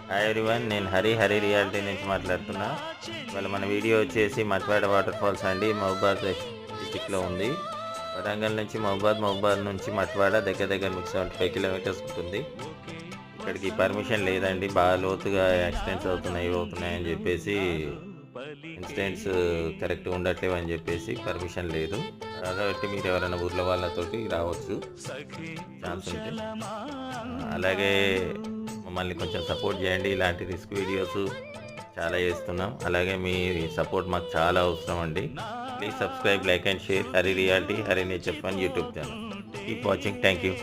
Hi everyone, నేను Hari reality నుంచి మాట్లాడుతున్నా. ఇవాళ మన వీడియో వచ్చేసి మట్వాడ వాటర్ ఫాల్స్ అండి. మహబూబాద్ డిస్టిక్లో ఉంది. వరంగల్ నుంచి మహబూబాద్ నుంచి మట్వాడ దగ్గర మీకు 75 కిలోమీటర్స్ ఉంటుంది. ఇక్కడికి పర్మిషన్ లేదండి. బాగా లోతుగా యాక్సిడెంట్స్ అవుతున్నాయని చెప్పేసి, ఇన్సిడెంట్స్ కరెక్ట్గా ఉండట్లేవు అని చెప్పేసి పర్మిషన్ లేదు. కాబట్టి మీరు ఎవరైనా ఊర్లో వాళ్ళతోటి రావచ్చు ఛాన్స్ ఉంటే. అలాగే మమ్మల్ని కొంచెం సపోర్ట్ చేయండి. ఇలాంటి రిస్క్ వీడియోస్ చాలా చేస్తున్నాం. అలాగే మీ సపోర్ట్ మాకు చాలా అవసరం అండి. Please subscribe, like and share Hari reality, Hari nature fun YouTube channel. Keep watching. Thank you.